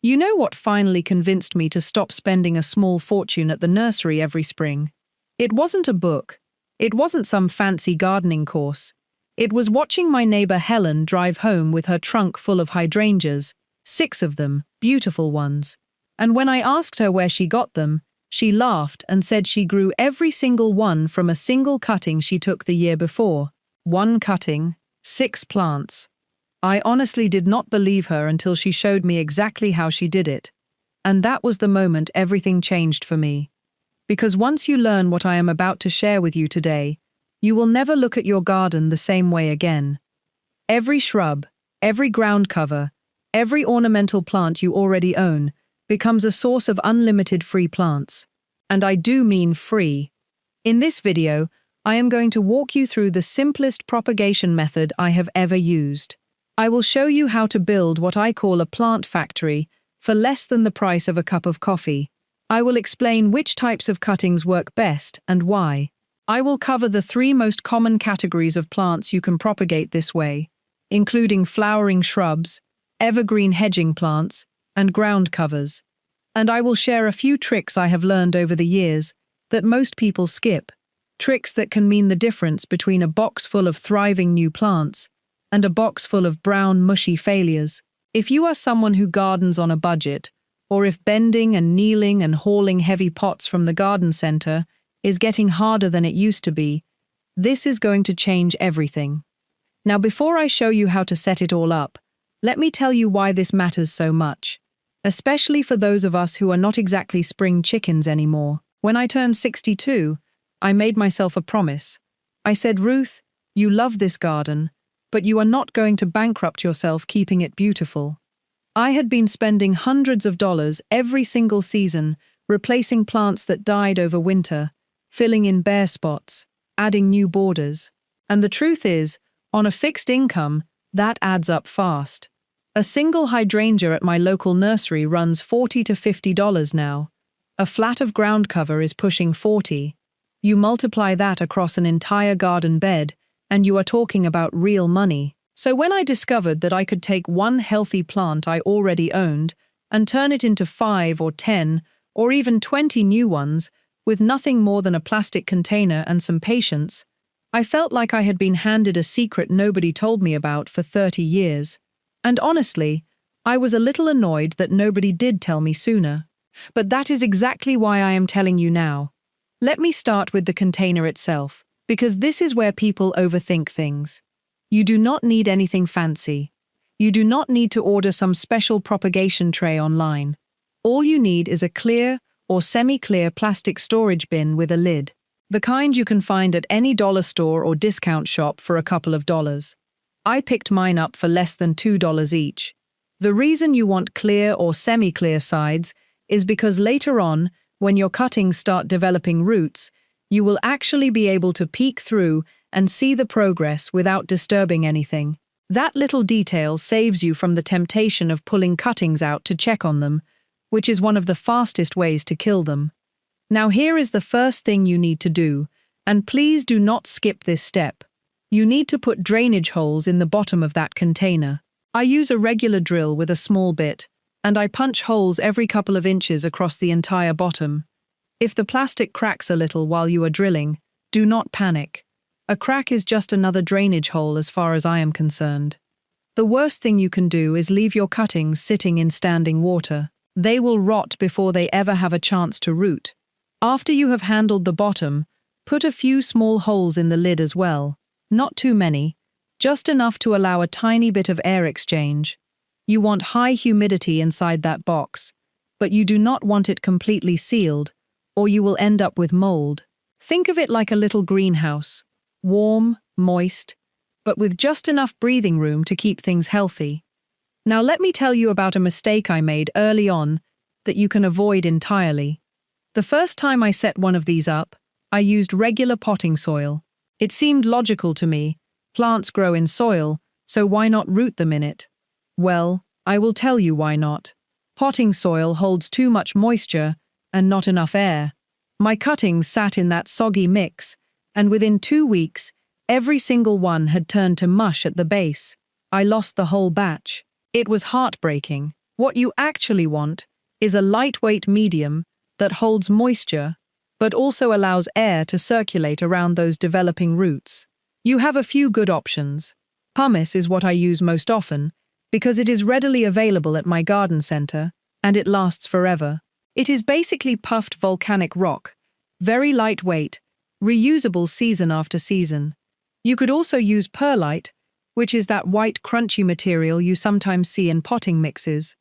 You know what finally convinced me to stop spending a small fortune at the nursery every spring? It wasn't a book. It wasn't some fancy gardening course. It was watching my neighbor Helen drive home with her trunk full of hydrangeas, 6 of them, beautiful ones. And when I asked her where she got them, she laughed and said she grew every single one from a single cutting she took the year before. 1 cutting, 6 plants. I honestly did not believe her until she showed me exactly how she did it. And that was the moment everything changed for me. Because once you learn what I am about to share with you today, you will never look at your garden the same way again. Every shrub, every ground cover, every ornamental plant you already own becomes a source of unlimited free plants. And I do mean free. In this video, I am going to walk you through the simplest propagation method I have ever used. I will show you how to build what I call a plant factory for less than the price of a cup of coffee. I will explain which types of cuttings work best and why. I will cover the 3 most common categories of plants you can propagate this way, including flowering shrubs, evergreen hedging plants, and ground covers. And I will share a few tricks I have learned over the years that most people skip. Tricks that can mean the difference between a box full of thriving new plants and a box full of brown, mushy failures. If you are someone who gardens on a budget, or if bending and kneeling and hauling heavy pots from the garden center is getting harder than it used to be, this is going to change everything. Now, before I show you how to set it all up, let me tell you why this matters so much, especially for those of us who are not exactly spring chickens anymore. When I turned 62, I made myself a promise. I said, Ruth, you love this garden, but you are not going to bankrupt yourself keeping it beautiful. I had been spending hundreds of dollars every single season replacing plants that died over winter, filling in bare spots, adding new borders. And the truth is, on a fixed income, that adds up fast. A single hydrangea at my local nursery runs $40 to $50 now. A flat of ground cover is pushing $40. You multiply that across an entire garden bed, and you are talking about real money. So when I discovered that I could take one healthy plant I already owned and turn it into 5 or 10 or even 20 new ones with nothing more than a plastic container and some patience, I felt like I had been handed a secret nobody told me about for 30 years. And honestly, I was a little annoyed that nobody did tell me sooner. But that is exactly why I am telling you now. Let me start with the container itself, because this is where people overthink things. You do not need anything fancy. You do not need to order some special propagation tray online. All you need is a clear or semi-clear plastic storage bin with a lid, the kind you can find at any dollar store or discount shop for a couple of dollars. I picked mine up for less than $2 each. The reason you want clear or semi-clear sides is because later on, when your cuttings start developing roots, you will actually be able to peek through and see the progress without disturbing anything. That little detail saves you from the temptation of pulling cuttings out to check on them, which is one of the fastest ways to kill them. Now here is the first thing you need to do, and please do not skip this step. You need to put drainage holes in the bottom of that container. I use a regular drill with a small bit, and I punch holes every couple of inches across the entire bottom. If the plastic cracks a little while you are drilling, do not panic. A crack is just another drainage hole as far as I am concerned. The worst thing you can do is leave your cuttings sitting in standing water. They will rot before they ever have a chance to root. After you have handled the bottom, put a few small holes in the lid as well. Not too many, just enough to allow a tiny bit of air exchange. You want high humidity inside that box, but you do not want it completely sealed, or you will end up with mold. Think of it like a little greenhouse. Warm, moist, but with just enough breathing room to keep things healthy. Now let me tell you about a mistake I made early on that you can avoid entirely. The first time I set one of these up, I used regular potting soil. It seemed logical to me. Plants grow in soil, so why not root them in it? Well, I will tell you why not. Potting soil holds too much moisture and not enough air. My cuttings sat in that soggy mix, and within 2 weeks, every single one had turned to mush at the base. I lost the whole batch. It was heartbreaking. What you actually want is a lightweight medium that holds moisture, but also allows air to circulate around those developing roots. You have a few good options. Pumice is what I use most often because it is readily available at my garden center and it lasts forever. It is basically puffed volcanic rock, very lightweight, reusable season after season. You could also use perlite, which is that white crunchy material you sometimes see in potting mixes,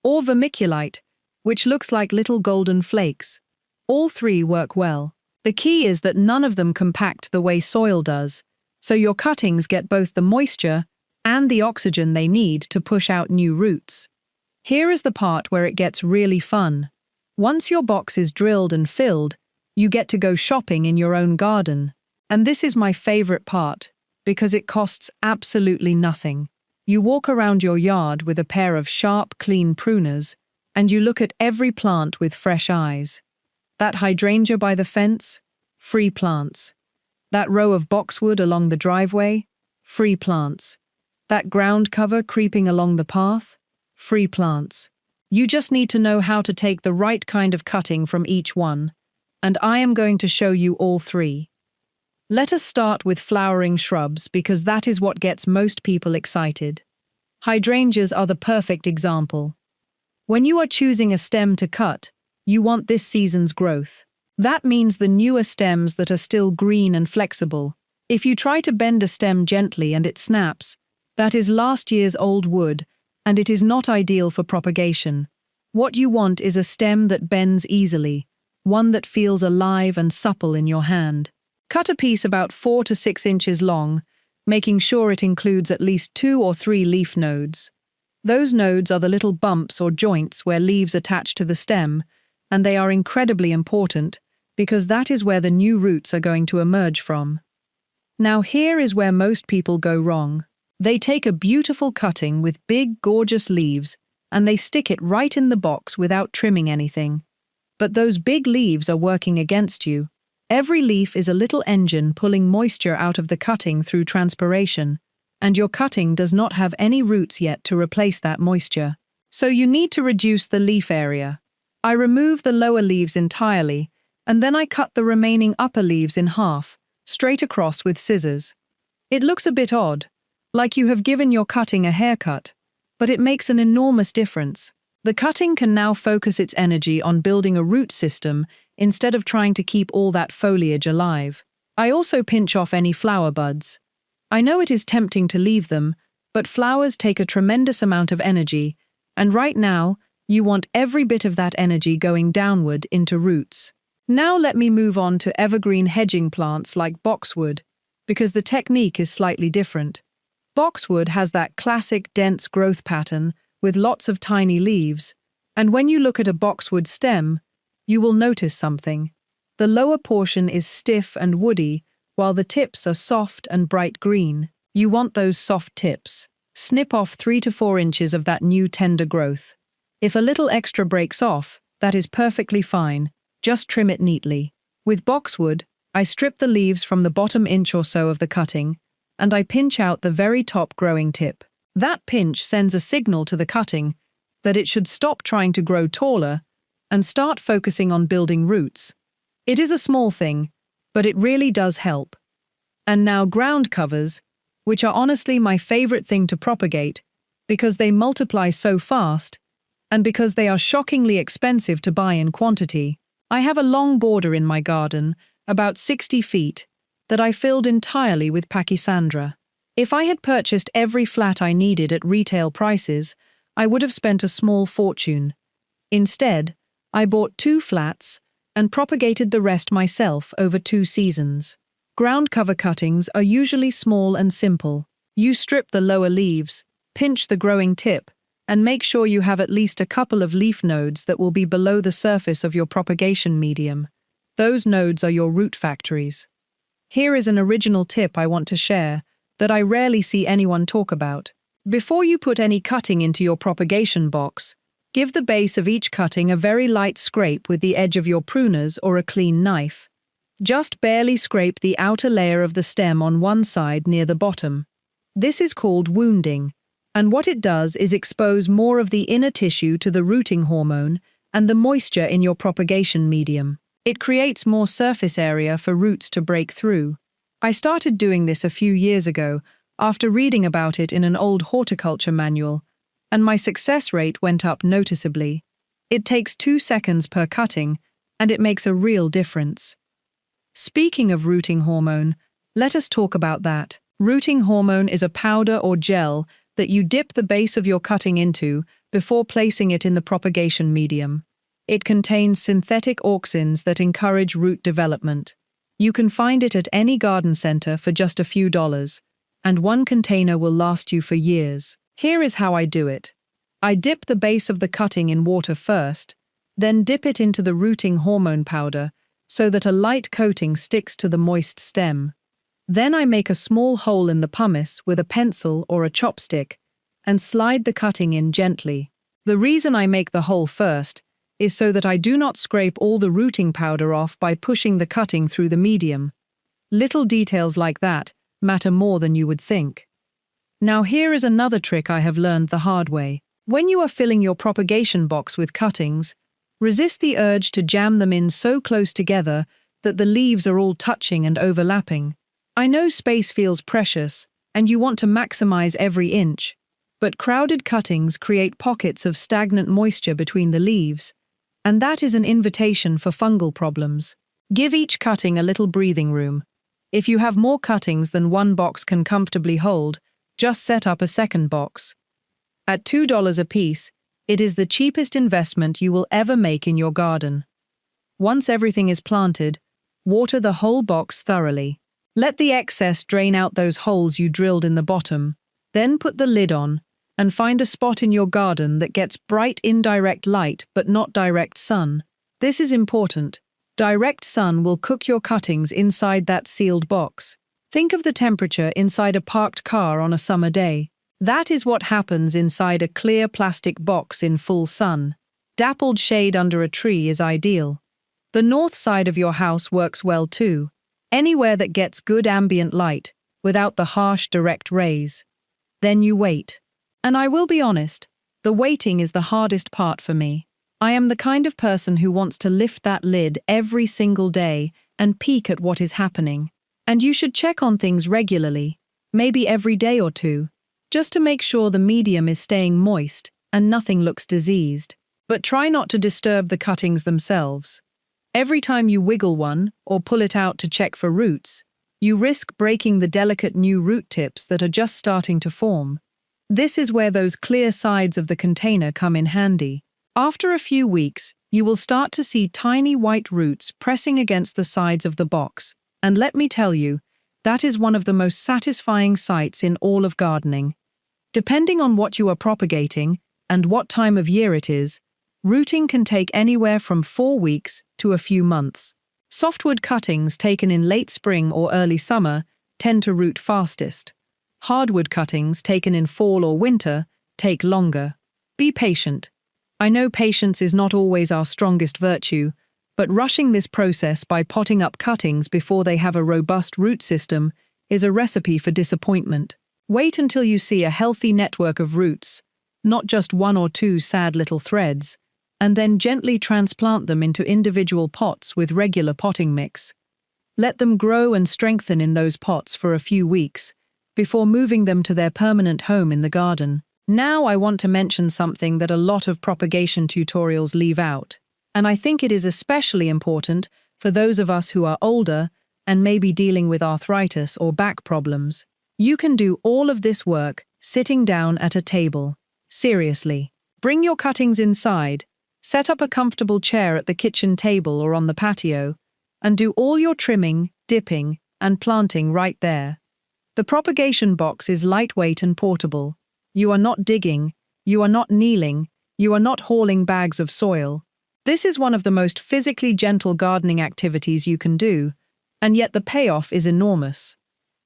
or vermiculite, which looks like little golden flakes. All three work well. The key is that none of them compact the way soil does, so your cuttings get both the moisture and the oxygen they need to push out new roots. Here is the part where it gets really fun. Once your box is drilled and filled, you get to go shopping in your own garden. And this is my favorite part, because it costs absolutely nothing. You walk around your yard with a pair of sharp, clean pruners, and you look at every plant with fresh eyes. That hydrangea by the fence? Free plants. That row of boxwood along the driveway? Free plants. That ground cover creeping along the path? Free plants. You just need to know how to take the right kind of cutting from each one, and I am going to show you all three. Let us start with flowering shrubs because that is what gets most people excited. Hydrangeas are the perfect example. When you are choosing a stem to cut, you want this season's growth. That means the newer stems that are still green and flexible. If you try to bend a stem gently and it snaps, that is last year's old wood, and it is not ideal for propagation. What you want is a stem that bends easily, one that feels alive and supple in your hand. Cut a piece about 4 to 6 inches long, making sure it includes at least 2 or 3 leaf nodes. Those nodes are the little bumps or joints where leaves attach to the stem, and they are incredibly important because that is where the new roots are going to emerge from. Now here is where most people go wrong. They take a beautiful cutting with big, gorgeous leaves and they stick it right in the box without trimming anything. But those big leaves are working against you. Every leaf is a little engine pulling moisture out of the cutting through transpiration, and your cutting does not have any roots yet to replace that moisture. So you need to reduce the leaf area. I remove the lower leaves entirely, and then I cut the remaining upper leaves in half, straight across with scissors. It looks a bit odd, like you have given your cutting a haircut, but it makes an enormous difference. The cutting can now focus its energy on building a root system instead of trying to keep all that foliage alive. I also pinch off any flower buds. I know it is tempting to leave them, but flowers take a tremendous amount of energy, and right now, you want every bit of that energy going downward into roots. Now let me move on to evergreen hedging plants like boxwood, because the technique is slightly different. Boxwood has that classic dense growth pattern with lots of tiny leaves, and when you look at a boxwood stem, you will notice something. The lower portion is stiff and woody, while the tips are soft and bright green. You want those soft tips. Snip off 3 to 4 inches of that new tender growth. If a little extra breaks off, that is perfectly fine. Just trim it neatly. With boxwood, I strip the leaves from the bottom inch or so of the cutting, and I pinch out the very top growing tip. That pinch sends a signal to the cutting that it should stop trying to grow taller and start focusing on building roots. It is a small thing, but it really does help. And now ground covers, which are honestly my favorite thing to propagate because they multiply so fast and because they are shockingly expensive to buy in quantity. I have a long border in my garden, about 60 feet, that I filled entirely with pachysandra. If I had purchased every flat I needed at retail prices, I would have spent a small fortune. Instead, I bought 2 flats and propagated the rest myself over 2 seasons. Ground cover cuttings are usually small and simple. You strip the lower leaves, pinch the growing tip, and make sure you have at least a couple of leaf nodes that will be below the surface of your propagation medium. Those nodes are your root factories. Here is an original tip I want to share that I rarely see anyone talk about. Before you put any cutting into your propagation box, give the base of each cutting a very light scrape with the edge of your pruners or a clean knife. Just barely scrape the outer layer of the stem on one side near the bottom. This is called wounding, And what it does is expose more of the inner tissue to the rooting hormone and the moisture in your propagation medium. It creates more surface area for roots to break through. I started doing this a few years ago after reading about it in an old horticulture manual, and my success rate went up noticeably. It takes 2 seconds per cutting, and it makes a real difference. Speaking of rooting hormone, let us talk about that. Rooting hormone is a powder or gel that you dip the base of your cutting into before placing it in the propagation medium. It contains synthetic auxins that encourage root development. You can find it at any garden center for just a few dollars, and one container will last you for years. Here is how I do it. I dip the base of the cutting in water first, then dip it into the rooting hormone powder so that a light coating sticks to the moist stem. Then I make a small hole in the pumice with a pencil or a chopstick and slide the cutting in gently. The reason I make the hole first is so that I do not scrape all the rooting powder off by pushing the cutting through the medium. Little details like that matter more than you would think. Now here is another trick I have learned the hard way. When you are filling your propagation box with cuttings, resist the urge to jam them in so close together that the leaves are all touching and overlapping. I know space feels precious, and you want to maximize every inch, but crowded cuttings create pockets of stagnant moisture between the leaves, and that is an invitation for fungal problems. Give each cutting a little breathing room. If you have more cuttings than one box can comfortably hold, just set up a second box. At $2 a piece, it is the cheapest investment you will ever make in your garden. Once everything is planted, water the whole box thoroughly. Let the excess drain out those holes you drilled in the bottom, then put the lid on, and find a spot in your garden that gets bright indirect light but not direct sun. This is important. Direct sun will cook your cuttings inside that sealed box. Think of the temperature inside a parked car on a summer day. That is what happens inside a clear plastic box in full sun. Dappled shade under a tree is ideal. The north side of your house works well too. Anywhere that gets good ambient light, without the harsh direct rays. Then you wait. And I will be honest, the waiting is the hardest part for me. I am the kind of person who wants to lift that lid every single day and peek at what is happening. And you should check on things regularly, maybe every day or two, just to make sure the medium is staying moist and nothing looks diseased. But try not to disturb the cuttings themselves. Every time you wiggle one or pull it out to check for roots, you risk breaking the delicate new root tips that are just starting to form. This is where those clear sides of the container come in handy. After a few weeks, you will start to see tiny white roots pressing against the sides of the box. And let me tell you, that is one of the most satisfying sights in all of gardening. Depending on what you are propagating and what time of year it is, rooting can take anywhere from 4 weeks to a few months. Softwood cuttings taken in late spring or early summer tend to root fastest. Hardwood cuttings taken in fall or winter take longer. Be patient. I know patience is not always our strongest virtue, but rushing this process by potting up cuttings before they have a robust root system is a recipe for disappointment. Wait until you see a healthy network of roots, not just 1 or 2 sad little threads, and then gently transplant them into individual pots with regular potting mix. Let them grow and strengthen in those pots for a few weeks, before moving them to their permanent home in the garden. Now I want to mention something that a lot of propagation tutorials leave out, and I think it is especially important for those of us who are older and may be dealing with arthritis or back problems. You can do all of this work sitting down at a table. Seriously. Bring your cuttings inside, set up a comfortable chair at the kitchen table or on the patio, and do all your trimming, dipping, and planting right there. The propagation box is lightweight and portable. You are not digging, you are not kneeling, you are not hauling bags of soil. This is one of the most physically gentle gardening activities you can do, and yet the payoff is enormous.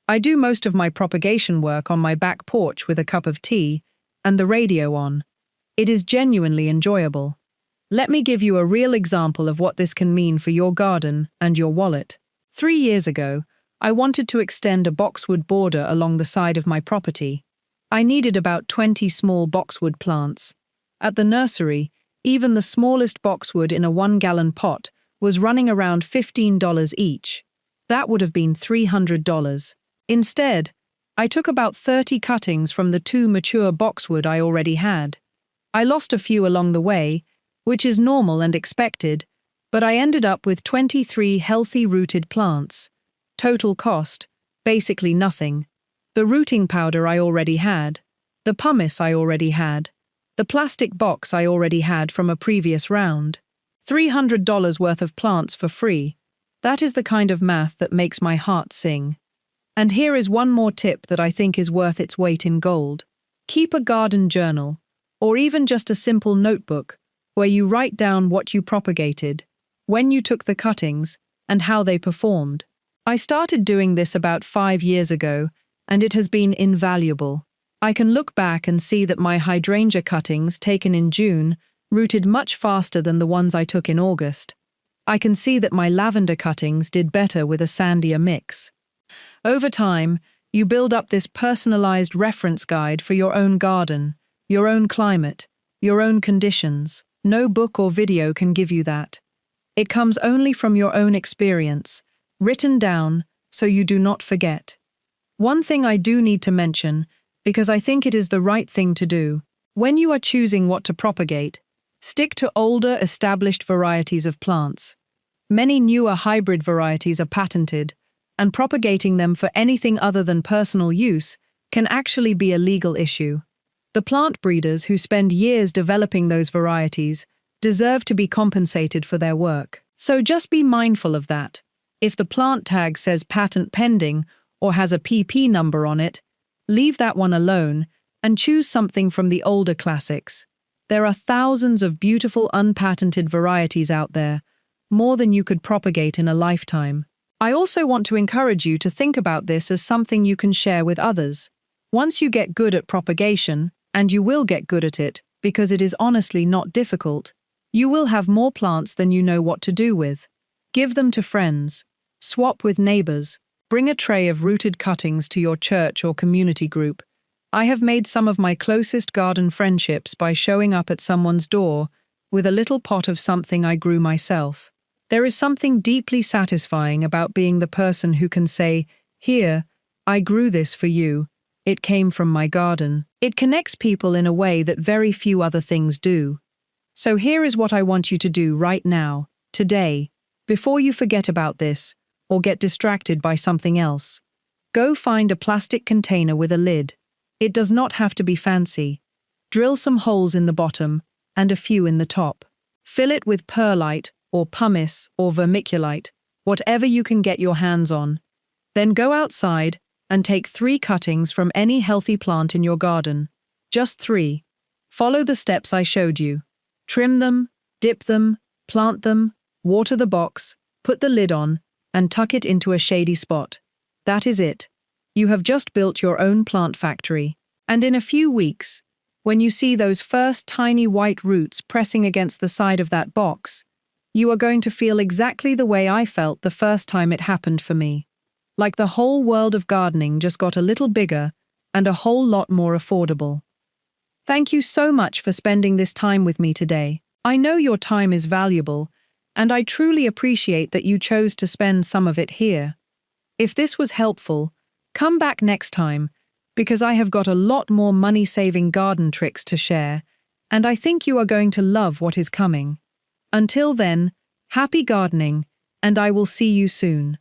I do most of my propagation work on my back porch with a cup of tea and the radio on. It is genuinely enjoyable. Let me give you a real example of what this can mean for your garden and your wallet. 3 years ago, I wanted to extend a boxwood border along the side of my property. I needed about 20 small boxwood plants. At the nursery, even the smallest boxwood in a 1-gallon pot was running around $15 each. That would have been $300. Instead, I took about 30 cuttings from the 2 mature boxwood I already had. I lost a few along the way, which is normal and expected, but I ended up with 23 healthy rooted plants. Total cost, basically nothing. The rooting powder I already had. The pumice I already had. The plastic box I already had from a previous round. $300 worth of plants for free. That is the kind of math that makes my heart sing. And here is one more tip that I think is worth its weight in gold. Keep a garden journal, or even just a simple notebook, where you write down what you propagated, when you took the cuttings, and how they performed. I started doing this about 5 years ago, and it has been invaluable. I can look back and see that my hydrangea cuttings taken in June rooted much faster than the ones I took in August. I can see that my lavender cuttings did better with a sandier mix. Over time, you build up this personalized reference guide for your own garden, your own climate, your own conditions. No book or video can give you that. It comes only from your own experience, written down so you do not forget. One thing I do need to mention, because I think it is the right thing to do, when you are choosing what to propagate, stick to older, established varieties of plants. Many newer hybrid varieties are patented, and propagating them for anything other than personal use can actually be a legal issue. The plant breeders who spend years developing those varieties deserve to be compensated for their work. So just be mindful of that. If the plant tag says patent pending or has a PP number on it, leave that one alone and choose something from the older classics. There are thousands of beautiful unpatented varieties out there, more than you could propagate in a lifetime. I also want to encourage you to think about this as something you can share with others. Once you get good at propagation, and you will get good at it because it is honestly not difficult, you will have more plants than you know what to do with. Give them to friends. Swap with neighbors. Bring a tray of rooted cuttings to your church or community group. I have made some of my closest garden friendships by showing up at someone's door with a little pot of something I grew myself. There is something deeply satisfying about being the person who can say, "Here, I grew this for you. It came from my garden." It connects people in a way that very few other things do. So here is what I want you to do right now, today, before you forget about this or get distracted by something else. Go find a plastic container with a lid. It does not have to be fancy. Drill some holes in the bottom and a few in the top. Fill it with perlite or pumice or vermiculite, whatever you can get your hands on. Then go outside and take 3 cuttings from any healthy plant in your garden. Just 3. Follow the steps I showed you. Trim them, dip them, plant them, water the box, put the lid on, and tuck it into a shady spot. That is it. You have just built your own plant factory. And in a few weeks, when you see those first tiny white roots pressing against the side of that box, you are going to feel exactly the way I felt the first time it happened for me. Like the whole world of gardening just got a little bigger and a whole lot more affordable. Thank you so much for spending this time with me today. I know your time is valuable, and I truly appreciate that you chose to spend some of it here. If this was helpful, come back next time, because I have got a lot more money-saving garden tricks to share, and I think you are going to love what is coming. Until then, happy gardening, and I will see you soon.